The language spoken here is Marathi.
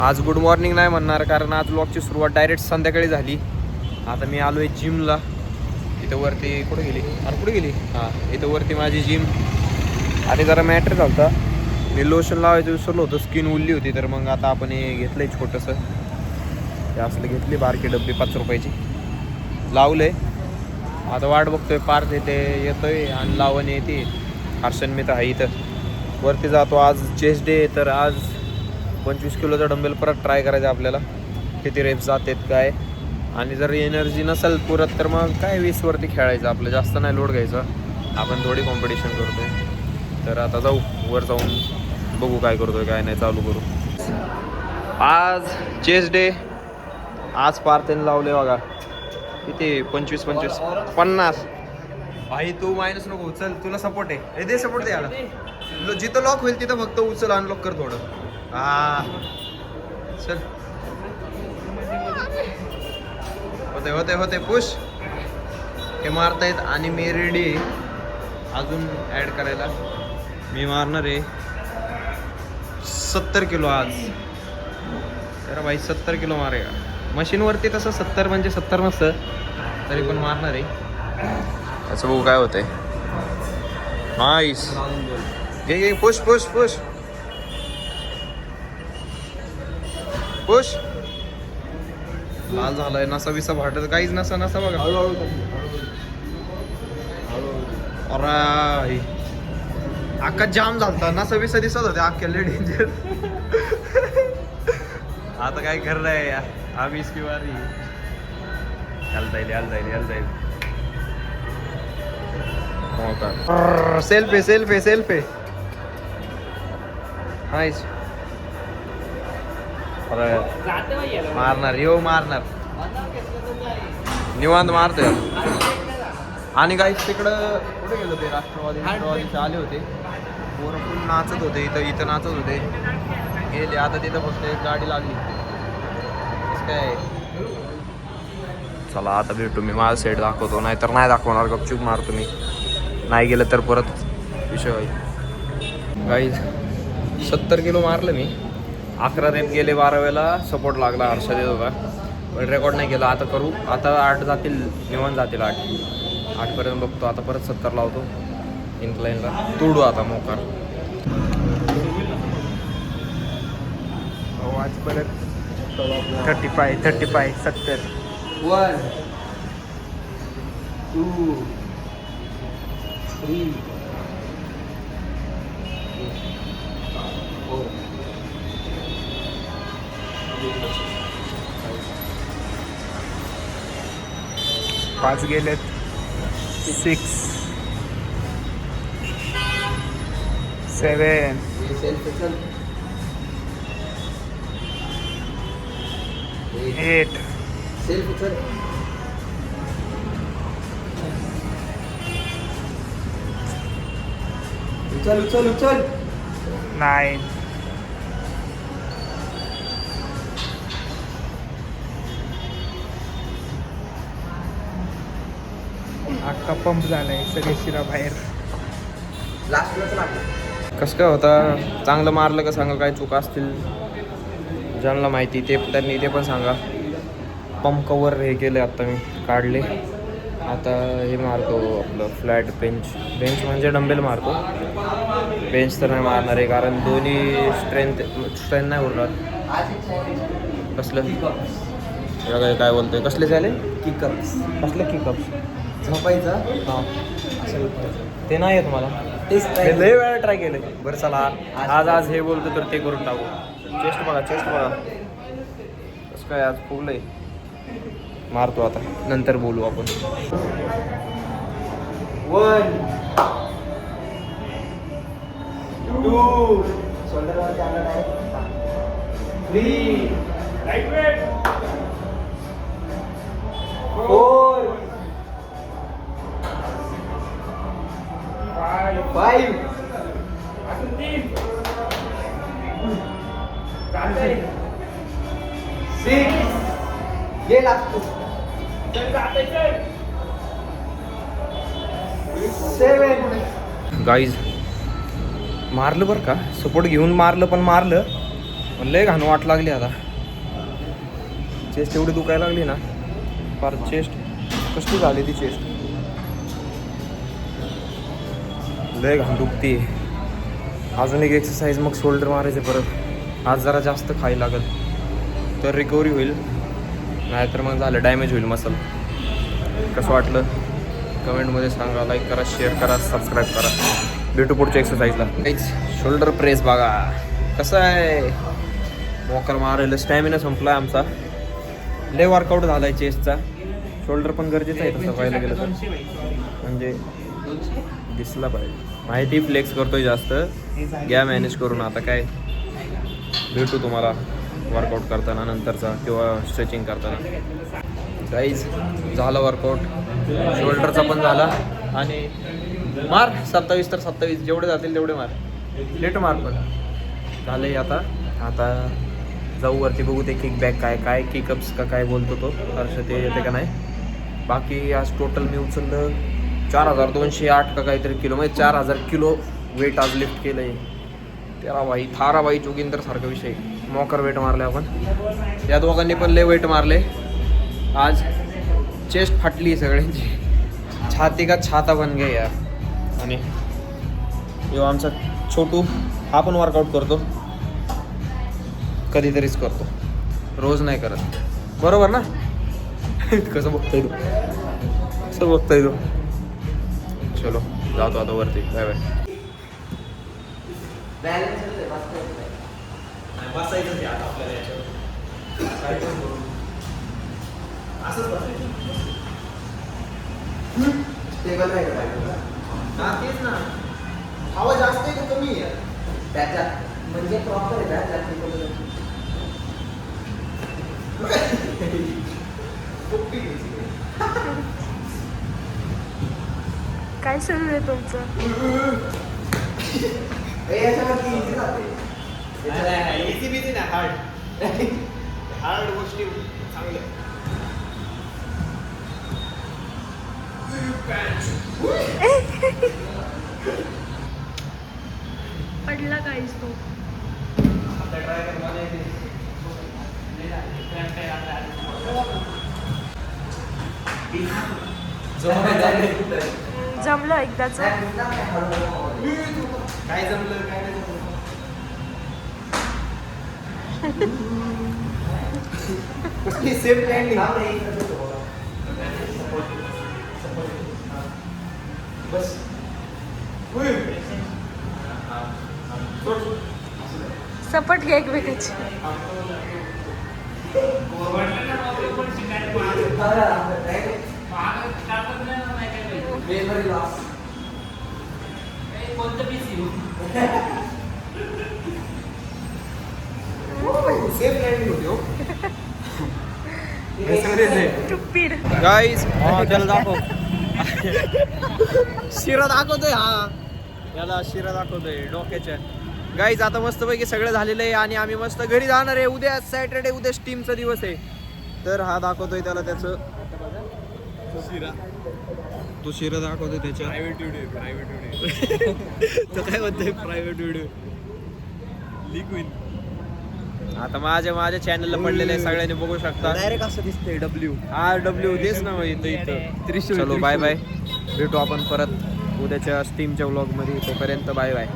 आज गुड मॉर्निंग नाही म्हणणार, कारण आज व्लॉगची सुरुवात डायरेक्ट संध्याकाळी झाली. आता मी आलो आहे जिमला. इथं वरती कुठे गेली हां, इथं वरती माझी जिम. आणि जरा मॅटर झालं, मी लोशन लावायचं विसरलो होतो, स्किन उरली होती. तर मग आता आपण हे घेतलं आहे छोटंसं, ते असलं घेतली बारकी डब्बी 5 रुपयाची, लावलं आहे. आता वाट बघतोय, पार्थ येतोय आणि लावण येते. हर्षण मी तर आहे इथं वरती जातो. आज चेस्ट डे, तर आज 25 किलोचा डंबेल परत ट्राय करायचा आपल्याला, किती रेप्स जातात काय. आणि जर एनर्जी नसेल पुरत तर मग काय 20 वरती खेळायचं आपलं, जास्त नाही लोड घ्यायचा. आपण थोडी कॉम्पिटिशन करतोय. तर आता जाऊ वर, जाऊन बघू काय करतोय काय नाही, चालू करू. आज चेस्ट डे. आज पार्थेने लावले बघा किती, 25 50. भाई तू मायनस नको उचल, तुला सपोर्ट आहे. दे सपोर्ट दे याला. जिथं लॉक होईल तिथं फक्त उचल, अनलॉक कर थोडं. हा चल, होते पुश. हे मारतायत आणि मी रेडी अजून ॲड करायला. मी मारणार आहे 70 किलो आज. तर भाई 70 किलो मारेगा. मशीनवरती तसं 70 म्हणजे 70 नसतं, तरी पण मारणार आहे. असं बघू काय होतंय. नाईस, घे पुश पुश पुश पुश. लाल झालाय, नसा विसा भाटत काहीच नसा बघा. अरे अख्खा जाम झालता, नसा विसा दिसत होते अख्ख्या, लय डेंजर. आता काय खरं आहे, आम्ही इसकी बारी. यायला जाईल. हो का, सेल्फ आहे. नाईस. मारणार निवांत मारतोय. आणि काही तिकडं कुठे गेलो ते, राष्ट्रवादीचे आले होते पोरं, फुल नाचत होते. इथं नाचत होते, गेले. आता तिथं फक्त एक गाडी लागली. काय चला आता भेटू, मी माझा सेट दाखवतो, नाहीतर नाही दाखवणार, गपचूप मारतो मी. नाही गेलं तर परत विषय होईल. गाईज 70 किलो मारलं मी. 11 रेप गेले, 12व्याला सपोर्ट लागला, हर्षा देत होता, पण रेकॉर्ड नाही केला. आता करू, आता 8 जातील, निवांत जातील 8 पर्यंत बघतो. आता परत 70 लावतो इन्क्लाइनला, तोडू आता मोकार. आज परत 35 70. 1 2 3 4 5 गेलेत. 6 7 8 उचल 9 अख्खा पंप झालाय, सगळे शिरा बाहेर. कसं काय होता, चांगलं मारलं का सांगा, काय चुका असतील ज्यांना माहिती त्यांनी ते पण सांगा. पंप कवर हे केले, आता मी काढले. आता हे मारतो आपलं फ्लॅट बेंच म्हणजे डंबेल मारतो. बेंच तर नाही मारणार आहे, कारण दोन्ही स्ट्रेंथ नाही उरणार. कसलं काय बोलतोय, कसले झाले किकअप्स, कसलं किकअप्स झोपायचं. हां ते नाही आहे तुम्हाला, ते लय वेळा ट्राय केले. बरं चला, आज हे बोलतो तर ते करून टाकू. चेस्ट बघा कसं काय आज फुगलंय. मारतो आता, नंतर बोलू आपण. 1 2 3 4 5 6 गेला 7. गाईज मारलं बरं का, सपोर्ट घेऊन मारलं, पण मारलं. लय घाण वाट लागली आता. चेस्ट एवढी दुखायला लागली ना, फार चेस्ट कसली झाली ती चेस्ट, लय घाण दुखती. अजून एक एक्सरसाइज, मग शोल्डर मारायचे परत. आज जरा जास्त खायला लागल तर रिकव्हरी होईल, नाहीतर मग झालं डॅमेज होईल मसल. कसं वाटलं कमेंटमध्ये सांगा, लाईक करा, शेअर करा, सबस्क्राईब करा. भेटू पुढच्या एक्सरसाइजला. काहीच शोल्डर प्रेस बघा कसं आहे, मोकर मारायला. स्टॅमिना संपला आमचा, लय वर्कआउट झाला आहे चेस्टचा. शोल्डर पण गरजेचं आहे तसं पाहायला गेलं तर, म्हणजे दिसला पाहिजे. माहिती फ्लेक्स करतोय जास्त, घ्या मॅनेज करून. आता काय भेटू तुम्हाला वर्कआउट करताना नंतरचा किंवा स्ट्रेचिंग करताना. गाईज झालं वर्कआउट, शोल्डरचा पण झाला. आणि मार 27 तर 27, जेवढे जातील तेवढे मार, लेट मार पण झालं आहे. आता जाऊ वरती, बघू ते किक बॅक काय किकअप्स का काय बोलतो तो हर्ष, ते येते का नाही. बाकी आज टोटल मी उचललं 4208 का काहीतरी किलो, म्हणजे 4000 किलो वेट आज लिफ्ट केलं आहे. तेराबाई थाराबाई जोगिंदर सारखा विषय, मोकर वेट मारले आपण. या दोघांनी पण लय वेट मारले आज. चेस्ट फाटली सगळ्यांची, छाती का छाता बन गया यार. आणि यो आमचा छोटू, हा पण वर्कआउट करतो, कधीतरीच करतो, रोज नाही करत. बरोबर ना? कसं बघतोय तू, कसं बघतोय तू. चलो जातो आता वरती, बाय बाय. बसायचं ते आता आपल्याला याच्यावर, असंच बसायचं. टेबल नाही का? हा तेच ना, हवा जास्त आहे का कमी आहे त्याच्यात, म्हणजे प्रॉपर आहे त्याच्यात. काय सुरू आहे तुमचं? इझी बिझी ना, हार्ड गोष्टी चांगल्या. पडला काहीच तो. जमलं एकदाच. काय जमलं काय नाही जमलं. Same landing. बस सपट घ्या एकमेकाची. सेम लँडिंग होती हो. टुपीड गाईज त्याला दाखव, शिरा दाखवतोय. हा याला शिरा दाखवतोय डोक्याच्या. गाईज आता मस्तपैकी सगळं झालेलं आहे आणि आम्ही मस्त घरी जाणार आहे. उद्या सॅटर्डे, उद्या स्टीमचा दिवस आहे. तर हा दाखवतोय त्याला त्याचं शिरा, तो शिरा दाखवतोय त्याच्या प्रायव्हेट व्हिडिओ. तो काय म्हणतोय प्रायव्हेट व्हिडिओ लीक होईल. आता माझ्या चॅनलला पडलेलं आहे, सगळ्यांनी बघू शकता. डायरेक्ट असं दिसतंय डब्ल्यू तेच ना इथं. चलो बाय बाय, भेटू आपण परत उद्याच्या स्टीमच्या व्लॉगमध्ये. तोपर्यंत बाय बाय.